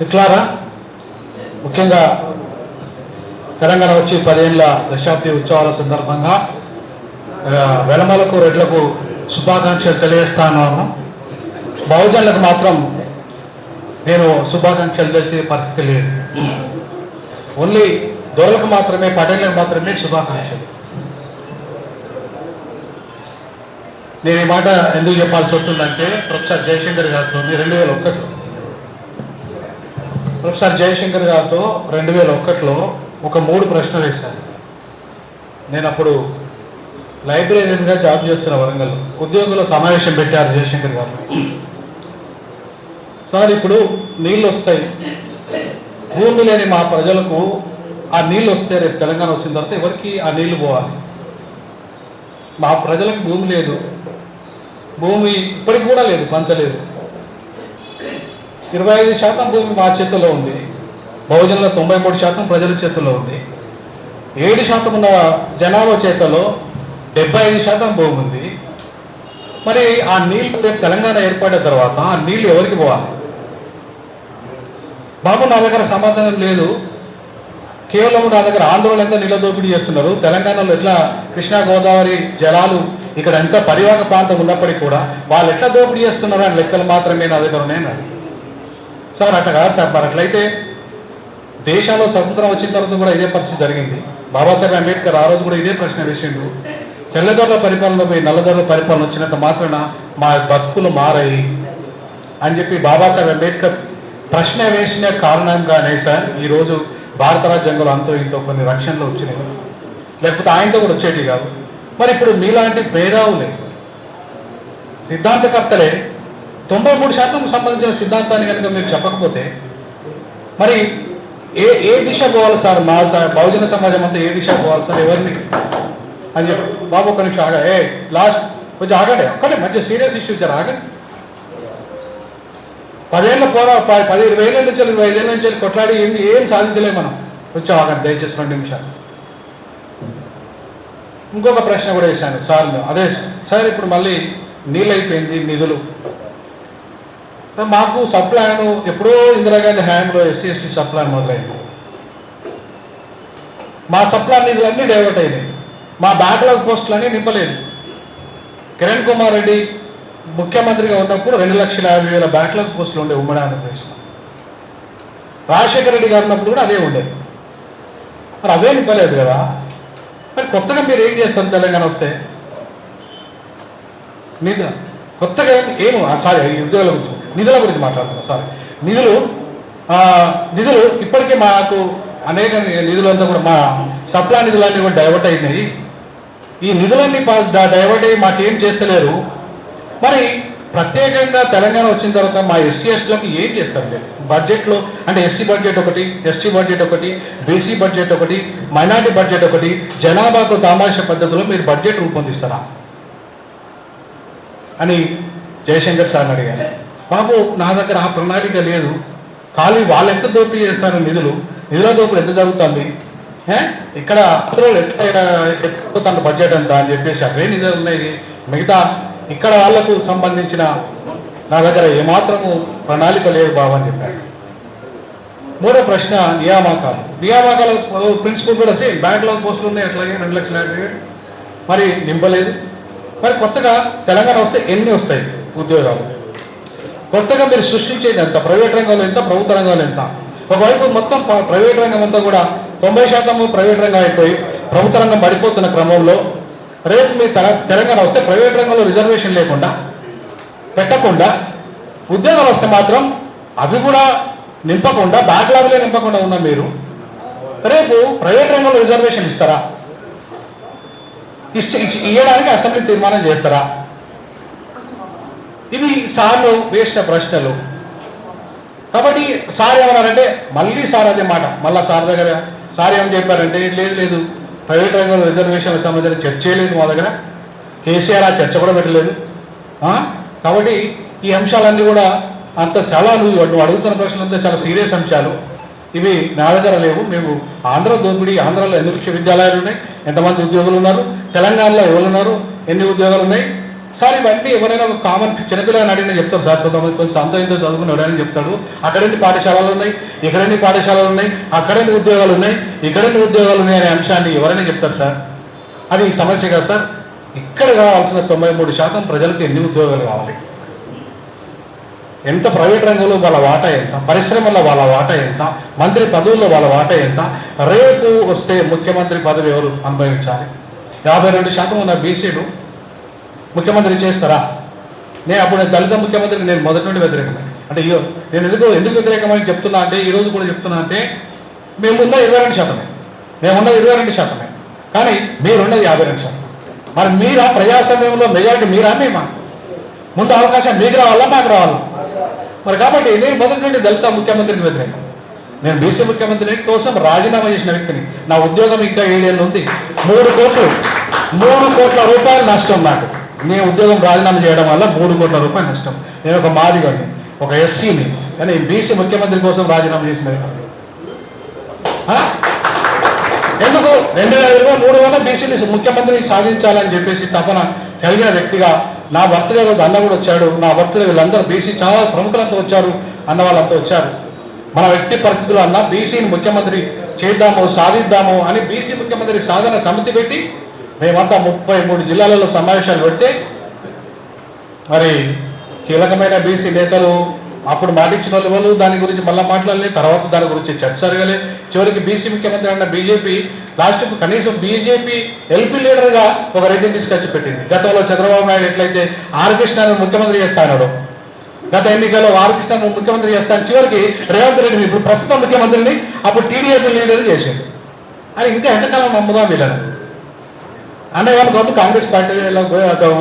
మిత్రులారా, ముఖ్యంగా తెలంగాణ వచ్చి 10 ఏళ్ల దశాబ్ది ఉత్సవాల సందర్భంగా వెలమలకు రెడ్లకు శుభాకాంక్షలు తెలియజేస్తాను. బహుజనులకు మాత్రం నేను శుభాకాంక్షలు చేసే పరిస్థితి లేదు. ఓన్లీ దొరలకు మాత్రమే, పటేళ్లకు మాత్రమే శుభాకాంక్షలు. నేను ఈ మాట ఎందుకు చెప్పాల్సి వస్తుందంటే, ప్రొఫెసర్ జయశంకర్ గారితో 2001 ప్రొఫెసర్ జయశంకర్ గారితో 2001లో ఒక 3 ప్రశ్నలు వేశాను. నేను అప్పుడు లైబ్రరీగా జాబ్ చేస్తున్న వరంగల్ ఉద్యోగుల సమావేశం పెట్టారు జయశంకర్ గారు. సార్, ఇప్పుడు నీళ్ళు వస్తాయి, భూమి లేని మా ప్రజలకు ఆ నీళ్ళు వస్తే రేపు తెలంగాణ వచ్చిన తర్వాత ఎవరికి ఆ నీళ్లు పోవాలి? మా ప్రజలకు భూమి లేదు, భూమి ఇప్పటికి కూడా లేదు, పంచలేదు. 25% భూమి మా చేతుల్లో ఉంది, బహుజనుల 93% ప్రజల చేతుల్లో ఉంది. 7% ఉన్న జనాభా చేతుల్లో 75% భూమి ఉంది. మరి ఆ నీళ్ళు రేపు తెలంగాణ ఏర్పడిన తర్వాత ఆ నీళ్ళు ఎవరికి పోవాలి? బాబు, నా దగ్గర సమాధానం లేదు. కేవలం నా దగ్గర ఆంధ్రలో ఎంత నీళ్ళ దోపిడీ చేస్తున్నారు, తెలంగాణలో ఎట్లా కృష్ణా గోదావరి జలాలు ఇక్కడ ఎంత పరివాహక ప్రాంతం ఉన్నప్పటికీ కూడా వాళ్ళు ఎట్లా దోపిడీ చేస్తున్నారు అని లెక్కలు మాత్రమే నా దగ్గర ఉన్నాయన్నాడు. సార్, అట్లా కాదు సార్. మరి అట్లయితే దేశంలో స్వతంత్రం వచ్చిన తర్వాత కూడా ఇదే పరిస్థితి జరిగింది. బాబాసాహెబ్ అంబేద్కర్ ఆ రోజు కూడా ఇదే ప్రశ్న వేసిండు. తెల్లదొరల పరిపాలన పోయి నల్లదొరల పరిపాలన వచ్చినంత మాత్రాన మా బతుకులు మారాయి అని చెప్పి బాబాసాహెబ్ అంబేద్కర్ ప్రశ్న వేసిన కారణంగానే సార్ ఈరోజు భారత రాజ్యాంగంలో అంతో ఇంతో కొన్ని రక్షణలు వచ్చినాయి, లేకపోతే ఆయనతో కూడా వచ్చేటి కాదు. మరి ఇప్పుడు మీలాంటి పేరావులే, సిద్ధాంతకర్తలే 93% సంబంధించిన సిద్ధాంతాన్ని కనుక మీరు చెప్పకపోతే మరి ఏ దిశ పోవాలి సార్? మా బహుజన సమాజం అంతా ఏ దిశ పోవాలి సార్? ఎవరిని అని చెప్పి బాబు ఒక నిమిషం ఆగా, లాస్ట్ కొంచెం ఆగండి, ఒక్కటే మంచి సీరియస్ ఇష్యూ ఇచ్చారు, ఆగండి. 10 ఏళ్ళ 20 ఏళ్ళ నుంచి 25 ఏళ్ళ నుంచి కొట్లాడి ఏం సాధించలేము మనం. కొంచెం ఆగండి దయచేసి 2 నిమిషాలు. ఇంకొక ప్రశ్న కూడా వేశాను సార్. అదే సార్, ఇప్పుడు మళ్ళీ నీళ్ళు అయిపోయింది, నిధులు మాకు సప్లాన్ ఎప్పుడో ఇందిరాగాంధీ హయాంలో ఎస్సీ ఎస్టీ సప్లాన్ మొదలైంది. మా సప్లాన్ నిధులన్నీ డైవర్ట్ అయినాయి, మా బ్యాక్లాగ్ పోస్టులన్నీ నింపలేదు. కిరణ్ కుమార్ రెడ్డి ముఖ్యమంత్రిగా ఉన్నప్పుడు 2,50,000 బ్యాక్లాగ్ పోస్టులు ఉండే ఉమ్మడి ఆంధ్రప్రదేశ్లో. రాజశేఖర రెడ్డి గారు ఉన్నప్పుడు కూడా అదే ఉండేది. మరి అవే నింపలేదు కదా. మరి కొత్తగా మీరు ఏం చేస్తారు తెలంగాణ వస్తే? కొత్తగా ఏం సారీ, ఉద్యోగాల గురించి నిధుల గురించి మాట్లాడుతున్నాం. సారీ, నిధులు ఇప్పటికే మాకు అనేక నిధులంతా కూడా మా సప్లా నిధులన్నీ కూడా డైవర్ట్ అయినాయి. ఈ నిధులన్నీ డైవర్ట్ అయ్యి మాకేం చేస్తలేరు. మరి ప్రత్యేకంగా తెలంగాణ వచ్చిన తర్వాత మా ఎస్సీ ఎస్టీలకు ఏం చేస్తారు మీరు బడ్జెట్లో? అంటే ఎస్సీ బడ్జెట్ ఒకటి, ఎస్టీ బడ్జెట్ ఒకటి, బీసీ బడ్జెట్ ఒకటి, మైనార్టీ బడ్జెట్ ఒకటి, జనాభాకు తామాష పద్ధతిలో మీరు బడ్జెట్ రూపొందిస్తారా అని జయశంకర్ సార్ని అడిగాను. బాబు, నా దగ్గర ఆ ప్రణాళిక లేదు. ఖాళీ వాళ్ళు ఎంత దోపిడీ చేస్తారు, నిధుల దోపిడీ ఎంత జరుగుతుంది, ఇక్కడ ఎత్తుకుపోతాను బడ్జెట్ అంతా అని చెప్పేసి అవే నిధులు ఉన్నాయి. మిగతా ఇక్కడ వాళ్లకు సంబంధించిన నా దగ్గర ఏమాత్రము ప్రణాళిక లేదు బాబు అని చెప్పాడు. 3వ ప్రశ్న నియామకాల ప్రిన్సిపల్ కూడా సేమ్, బ్యాక్లాగ్ పోస్టులు ఉన్నాయి అట్లాగే 2,50,000 మరి నింపలేదు. మరి కొత్తగా తెలంగాణ వస్తే ఎన్ని వస్తాయి ఉద్యోగాలు? కొత్తగా మీరు సృష్టించేది ఎంత? ప్రైవేట్ రంగంలో ఎంత, ప్రభుత్వ రంగంలో ఎంత? ఒకవైపు మొత్తం ప్రైవేట్ రంగం అంతా కూడా 90% ప్రైవేట్ రంగం అయిపోయి ప్రభుత్వ రంగం పడిపోతున్న క్రమంలో రేపు మీ తెలంగాణ వస్తే ప్రైవేట్ రంగంలో రిజర్వేషన్ లేకుండా పెట్టకుండా ఉద్యోగాలు వస్తే మాత్రం అవి కూడా నింపకుండా బ్యాక్లాగ్లే నింపకుండా ఉన్న మీరు రేపు ప్రైవేట్ రంగంలో రిజర్వేషన్ ఇస్తారా? ఇవ్వడానికి అసెంబ్లీ తీర్మానం చేస్తారా? ఇవి సార్లు వేసిన ప్రశ్నలు. కాబట్టి సార్ ఏమన్నారంటే, మళ్ళీ సార్ అదే మాట, మళ్ళీ సార్ దగ్గర సార్ ఏమని చెప్పారంటే, లేదు ప్రైవేట్ రంగంలో రిజర్వేషన్లకు సంబంధించిన చర్చే లేదు మా దగ్గర, కేసీఆర్ ఆ చర్చ కూడా పెట్టలేదు. కాబట్టి ఈ అంశాలన్నీ కూడా అంత చాలా నువ్వు అడుగుతున్న ప్రశ్నలంతా చాలా సీరియస్ అంశాలు. ఇవి నా దగ్గర లేవు. మేము ఆంధ్ర దోపిడీ, ఆంధ్రాలో ఎన్ని విశ్వవిద్యాలయాలు ఉన్నాయి, ఎంతమంది ఉద్యోగులు ఉన్నారు, తెలంగాణలో ఎవరు ఉన్నారు, ఎన్ని ఉద్యోగాలు ఉన్నాయి, సార్ ఇవన్నీ ఎవరైనా ఒక కామన్ చిన్నపిల్లని అడిగినా చెప్తారు సార్, కొంతమంది కొంచెం అంత ఇంత చదువుకుని ఎవరైనా చెప్తాడు. అక్కడెన్ని పాఠశాలలు ఉన్నాయి, ఇక్కడెన్ని పాఠశాలలు ఉన్నాయి, అక్కడెన్ని ఉద్యోగాలు ఉన్నాయి, ఇక్కడెన్ని ఉద్యోగాలు ఉన్నాయి అనే అంశాన్ని ఎవరైనా చెప్తారు సార్. అది సమస్య కాదు సార్. ఇక్కడ కావాల్సిన 93% ప్రజలకు ఎన్ని ఉద్యోగాలు కావాలి, ఎంత ప్రైవేట్ రంగంలో వాళ్ళ వాటా ఎంత, పరిశ్రమల్లో వాళ్ళ వాటా ఎంత, మంత్రి పదవుల్లో వాళ్ళ వాటా ఎంత, రేపు వస్తే ముఖ్యమంత్రి పదవి ఎవరు అనుభవించాలి. 52% ఉన్న బీసీలు ముఖ్యమంత్రి చేస్తారా? అప్పుడు దళిత ముఖ్యమంత్రికి నేను మొదటి నుండి వ్యతిరేకమే. అంటే నేను ఎందుకు వ్యతిరేకమని చెప్తున్నా అంటే, ఈరోజు కూడా చెప్తున్నా అంటే, మేమున్న 22%, మేమున్న 22%, కానీ మీరున్నది 52%. మరి మీరా ప్రజాస్వామ్యంలో మెజారిటీ మీరా మేమా? ముందు అవకాశం మీకు రావాలా మాకు రావాలా? మరి కాబట్టి నేను మొదటి నుండి దళిత ముఖ్యమంత్రికి వ్యతిరేకం. నేను బీసీ ముఖ్యమంత్రి కోసం రాజీనామా చేసిన వ్యక్తిని. నా ఉద్యోగం ఇంకా 7 ఏళ్ళు ఉంది. 3 కోట్ల రూపాయలు నష్టం నాకు. నేను ఉద్యోగం రాజీనామా చేయడం వల్ల 3 కోట్ల రూపాయలు నష్టం. నేను ఒక మాదిగని, ఒక ఎస్సీని, కానీ బీసీ ముఖ్యమంత్రి కోసం రాజీనామా చేసిన వ్యక్తి. ఎందుకు 2023 బీసీని ముఖ్యమంత్రిని సాధించాలని చెప్పేసి తపన కలిగిన వ్యక్తిగా, నా బర్త్డే రోజు అన్న కూడా వచ్చాడు. నా బర్త్డే వీళ్ళందరూ బీసీ చాలా ప్రముఖులంతా వచ్చారు, అన్న వాళ్ళంతా వచ్చారు. మన వ్యక్తి పరిస్థితులు అన్న బీసీని ముఖ్యమంత్రి చేద్దాము, సాధిద్దాము అని బీసీ ముఖ్యమంత్రి సాధన సమితి పెట్టి మేమంతా 33 జిల్లాలలో సమావేశాలు పెడితే, మరి కీలకమైన బీసీ నేతలు అప్పుడు మాటిచ్చిన వాళ్ళు దాని గురించి మళ్ళీ మాట్లాడలేదు. తర్వాత దాని గురించి చర్చ జరగలేదు. చివరికి బీసీ ముఖ్యమంత్రి అన్న బీజేపీ లాస్ట్కు కనీసం బీజేపీ ఎల్పీ లీడర్గా ఒక రెడ్డిని తీసుకొచ్చి పెట్టింది. గతంలో చంద్రబాబు నాయుడు ఎట్లయితే ఆర్ కృష్ణను ముఖ్యమంత్రి చేస్తాడు, గత ఎన్నికల్లో ఆర్ కృష్ణను ముఖ్యమంత్రి చేస్తాను, చివరికి రేవంత్ రెడ్డిని ఇప్పుడు ప్రస్తుతం ముఖ్యమంత్రిని అప్పుడు టీడీపీ లీడర్ చేసేది. అని ఇంకా ఎంతకాలం నమ్ముదాం వీళ్ళని అనేవాళ్ళు కాదు. కాంగ్రెస్ పార్టీలో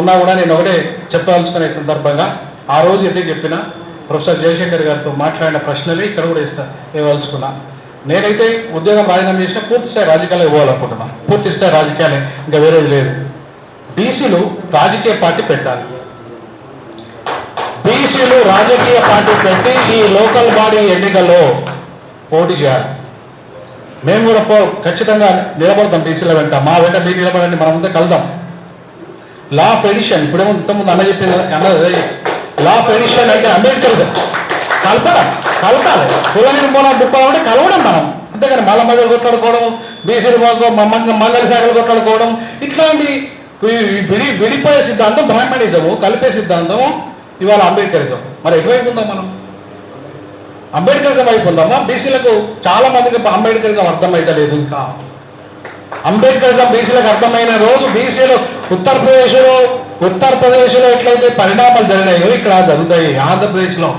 ఉన్నా కూడా నేను ఒకటే చెప్పదలుచుకునే సందర్భంగా, ఆ రోజు ఎందుకు చెప్పినా ప్రొఫెసర్ జయశంకర్ గారితో మాట్లాడిన ప్రశ్నలే ఇక్కడ కూడా ఇవ్వదలుచుకున్నా. నేనైతే ఉద్యోగం రాజీనామా చేసినా పూర్తి స్థాయి రాజకీయాలు ఇవ్వాలనుకుంటున్నా. పూర్తి స్థాయి రాజకీయాలే, ఇంకా వేరేది లేదు. బీసీలు రాజకీయ పార్టీ పెట్టాలి. బీసీలు రాజకీయ పార్టీ పెట్టి ఈ లోకల్ బాడీ ఎన్నికల్లో పోటీ చేయాలి. మేము కూడా ఖచ్చితంగా నిలబడతాం బీసీల వెంట. మా వెంట మీరు నిలబడండి, మనమంతా కలుద్దాం. లా ఆఫ్ ఎడిషన్ ఇప్పుడేమో ఇంతకుముందు అన్న చెప్పింది అన్నది. లా ఆఫ్ ఎడిషన్ అంటే అంబేద్కరిజం కలపాలి. కుల నిర్మూలన బుక్కలు అంటే కలవడం మనం, అంతేగాని మళ్ళీ మధ్యలో కొట్లాడుకోవడం, బీసీలు మంగళ శాఖలు కొట్లాడుకోవడం, ఇట్లాంటి విడిపోయే సిద్ధాంతం బ్రాహ్మణిజము, కలిపే సిద్ధాంతం ఇవాళ అంబేద్కరిజం. మరి ఎటువైపు ఉందాం మనం? అంబేద్కరిజం వైపు ఉందామా? బీసీలకు చాలా మందికి అంబేద్కరిజం అర్థమైతే లేదు. ఇంకా అంబేద్కరిజం బీసీలకు అర్థమైన రోజు బీసీలు ఉత్తరప్రదేశ్లో ఎట్లయితే పరిణామాలు జరిగినాయో ఇక్కడ జరుగుతాయి ఆంధ్రప్రదేశ్లో.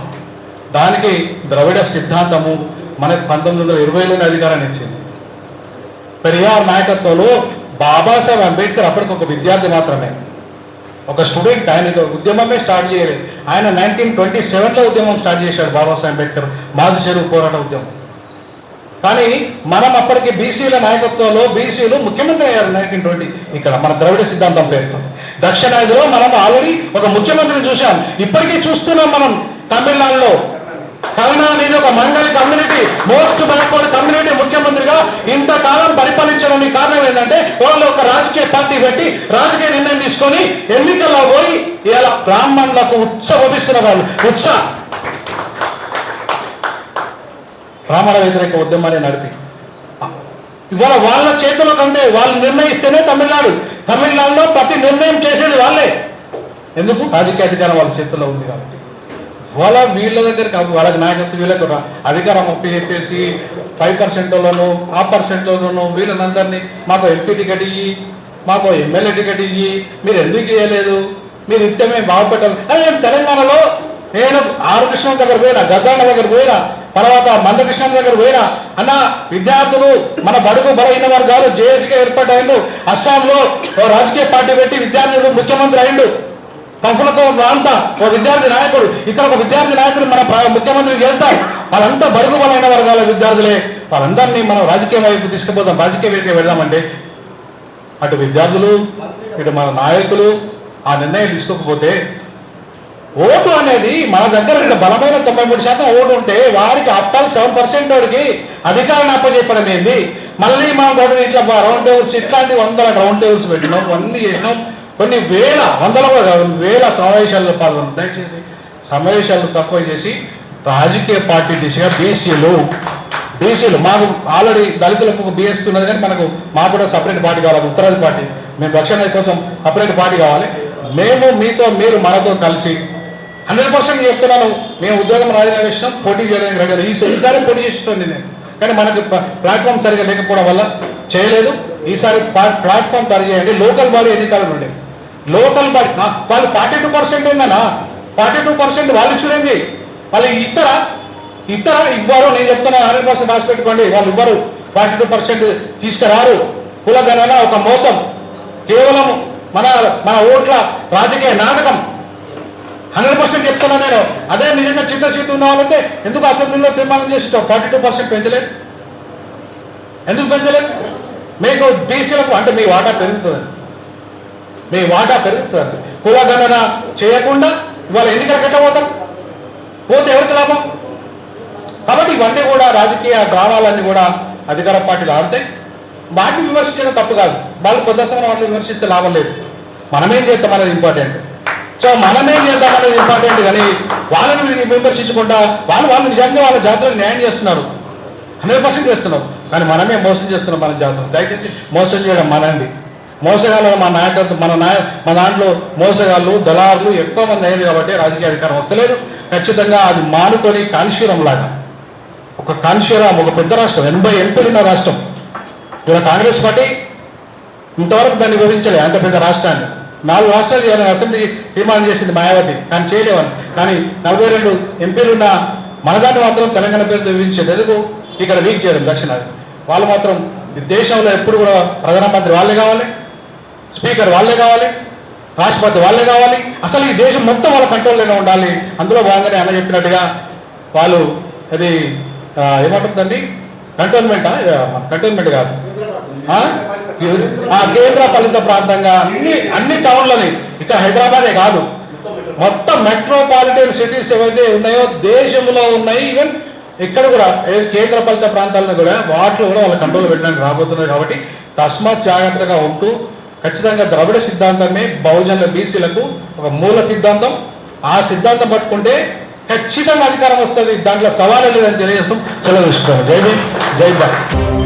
దానికి ద్రవిడ సిద్ధాంతము మనకు 1920లోనే అధికారాన్ని ఇచ్చింది. పెరియార్ నాయకత్వంలో బాబాసాహెబ్ అంబేద్కర్ అప్పటికి ఒక విద్యార్థి మాత్రమే, ఒక స్టూడెంట్. ఆయన ఉద్యమమే స్టార్ట్ చేయలేదు. ఆయన 1927లో ఉద్యమం స్టార్ట్ చేశాడు బాబాసాహెబ్ అంబేద్కర్, మాది చెరువు పోరాట ఉద్యమం. కానీ మనం అప్పటికి బీసీల నాయకత్వంలో బీసీలు ముఖ్యమంత్రి అయ్యారు 1920 ఇక్కడ మన ద్రవిడ సిద్ధాంతం పేరుతో. దక్షిణాదిలో మనం ఆల్రెడీ ఒక ముఖ్యమంత్రిని చూసాం, ఇప్పటికీ చూస్తున్నాం మనం. తమిళనాడులో కరుణానిధి ఒక మండలి కమ్యూనిటీ, మోస్ట్ బ్యాక్వర్డ్ కమ్యూనిటీ ముఖ్యమంత్రిగా ఇంతకాలం పరిపాలించడానికి కారణం ఏంటంటే వాళ్ళు ఒక రాజకీయ పార్టీ పెట్టి రాజకీయ నిర్ణయం తీసుకొని ఎన్నికల్లో పోయి ఇలా బ్రాహ్మణులకు ఉత్సవిస్తున్న వాళ్ళు బ్రాహ్మణ వ్యతిరేక ఉద్యమాన్ని నడిపి ఇవాళ వాళ్ళ చేతుల కంటే వాళ్ళు నిర్ణయిస్తేనే తమిళనాడులో ప్రతి నిర్ణయం చేసేది వాళ్ళే. ఎందుకు? రాజకీయ అధికారం వాళ్ళ చేతుల్లో ఉంది కాబట్టి. వీళ్ళ దగ్గర వాళ్ళకి నాయకత్వం వీళ్ళకు అధికారం అప్పి చెప్పేసి 5%లోనూ ఆ పర్సెంట్లోనూ వీళ్ళనందరినీ మాకు ఎంపీ టికెట్ ఇయ్యి, మాకు ఎమ్మెల్యే టికెట్ ఇయ్యి, మీరు ఎందుకు ఇవ్వలేదు, మీరు ఇస్తే మేము బాగుపెట్టాలి అని. నేను తెలంగాణలో నేను ఆర్ కృష్ణ దగ్గర పోయినా, గద్దాండ దగ్గర పోయినా, తర్వాత మందకృష్ణ దగ్గర పోయినా, అన్న విద్యార్థులు మన బడుగు బలహీన వర్గాలు జేఏసీగా ఏర్పడ్డాయిండు. అస్సాంలో రాజకీయ పార్టీ పెట్టి విద్యార్థులు ముఖ్యమంత్రి అయిండు. కంఫలతో అంతా ఒక విద్యార్థి నాయకుడు, ఇక్కడ ఒక విద్యార్థి నాయకుడు మన ముఖ్యమంత్రి చేస్తాం. వాళ్ళంతా బడుగు బలైన వర్గాల విద్యార్థులే. వాళ్ళందరినీ మనం రాజకీయ వైపు తీసుకుపోతాం, రాజకీయ వైపు వెళ్దామంటే అటు విద్యార్థులు ఇటు మన నాయకులు ఆ నిర్ణయం తీసుకోకపోతే, ఓటు అనేది మన దగ్గర బలమైన 93% ఓటు ఉంటే వాడికి అప్పాలి 7% వాడికి అధికారాన్ని అప్పచెప్పడం ఏంది? మళ్ళీ మనం కూడా ఇట్లా రౌండ్ టేబుల్స్ ఇట్లాంటి 100 రౌండ్ టేబుల్స్ పెట్టినాం, అన్నీ చేసినాం, కొన్ని వేల వందల వేల సమావేశాల్లో పాల్గొన్నారు. దయచేసి సమావేశాలు తక్కువ చేసి రాజకీయ పార్టీ దిశగా బీసీలు మాకు ఆల్రెడీ దళితులకు బీఎస్పీ ఉన్నది, కానీ మాకు కూడా సపరేట్ పార్టీ కావాలి, ఉత్తరాది పార్టీ. మేము రక్షణ కోసం సపరేట్ పార్టీ కావాలి. మేము మీతో మీరు మనతో కలిసి 100% చెప్తున్నాను, మేము ఉద్యోగం రాజీనామా చేసినాం, పోటీ చేయడానికి రెడీ. ఈసారి పోటీ చేస్తున్నాను నేను, కానీ మనకు ప్లాట్ఫామ్ సరిగా లేకపోవడం వల్ల చేయలేదు. ఈసారి ప్లాట్ఫామ్ సరి చేయండి. లోకల్ బాడీ ఎన్నికలు ఉండే లోకల్ బాడీ వాళ్ళు 42% ఏందన్నా, 42% వాళ్ళు ఇచ్చుడేంది, వాళ్ళు ఇవ్వరు. నేను చెప్తున్నా 100% రాసి పెట్టుకోండి, వాళ్ళు ఇవ్వరు. 42% తీసుకురారు. కులగణన ఒక మోసం, కేవలం మన ఓట్ల రాజకీయ నాటకం. 100% చెప్తున్నా నేను. అదే నిజంగా చిత్తశుద్ధి ఉన్న వాళ్ళైతే ఎందుకు అసెంబ్లీలో తీర్మానం చేసి 42% పెంచలేదు? ఎందుకు పెంచలేదు? మీకు బీసీలకు అంటే మీ వాటా పెరుగుతుంది. కులగణన చేయకుండా ఇవాళ ఎన్నికలకు ఎట్లా పోతే ఎవరికి లాభం? కాబట్టి ఇవన్నీ కూడా రాజకీయ డ్రామాలన్నీ కూడా అధికార పార్టీలు ఆడితే వాటిని విమర్శించడం తప్పు కాదు. వాళ్ళు పొద్దుస్తమని వాటిని విమర్శిస్తే లాభం లేదు. మనమేం చేస్తాం అనేది ఇంపార్టెంట్. సో మనమేం చేద్దాం అనేది ఇంపార్టెంట్, కానీ వాళ్ళని విమర్శించకుండా వాళ్ళు నిజంగా వాళ్ళ జాతులకు న్యాయం చేస్తున్నారు, 100% చేస్తున్నారు, కానీ మనమే మోసం చేస్తున్నాం మన జాతులు. దయచేసి మోసం చేయడం మనండి. మోసగాళ్ళు మన నాయకత్వం మన దాంట్లో మోసగాళ్ళు దళారులు ఎక్కువ మంది అయ్యారు కాబట్టి రాజకీయ అధికారం వస్తలేదు. ఖచ్చితంగా అది మానుకొని కాన్షీరం లాగా ఒక పెద్ద రాష్ట్రం, 80 ఎంపీలు ఉన్న రాష్ట్రం. ఇలా కాంగ్రెస్ పార్టీ ఇంతవరకు దాన్ని వివరించలే. అంత పెద్ద రాష్ట్రాన్ని 4 రాష్ట్రాలు చేయాలని అసెంబ్లీ తీర్మానం చేసింది మాయావతి, కానీ చేయలేవని. కానీ 42 ఎంపీలు ఉన్న మనదాన్ని మాత్రం తెలంగాణ పేరుతో వివరించేది. ఎందుకు? ఇక్కడ వీక్ చేయడం దక్షిణాది. వాళ్ళు మాత్రం దేశంలో ఎప్పుడు కూడా ప్రధానమంత్రి వాళ్ళే కావాలి, స్పీకర్ వాళ్ళే కావాలి, రాష్ట్రపతి వాళ్ళే కావాలి. అసలు ఈ దేశం మొత్తం వాళ్ళ కంట్రోల్లోనే ఉండాలి. అందులో భాగంగానే అన్న చెప్పినట్టుగా వాళ్ళు అది ఏమంటుందండి, కంటోన్మెంట్ కాదు, కేంద్ర పాలిత ప్రాంతంగా అన్ని టౌన్లని, ఇక్కడ హైదరాబాదే కాదు, మొత్తం మెట్రోపాలిటన్ సిటీస్ ఏవైతే ఉన్నాయో దేశంలో ఉన్నాయి. ఈవెన్ ఇక్కడ కూడా కేంద్ర పాలిత ప్రాంతాలను కూడా వాటిలో కూడా వాళ్ళ కంట్రోల్ పెట్టడానికి రాబోతున్నారు. కాబట్టి తస్మాత్ జాగ్రత్తగా ఉంటూ ఖచ్చితంగా ద్రవిడ సిద్ధాంతమే బహుజనుల బీసీలకు ఒక మూల సిద్ధాంతం. ఆ సిద్ధాంతం పట్టుకుంటే ఖచ్చితంగా అధికారం వస్తుంది. దాంట్లో సవాలు లేదని తెలియజేస్తాం. సెలవు తీసుకుంటాం. జై భీమ్, జై భారత్.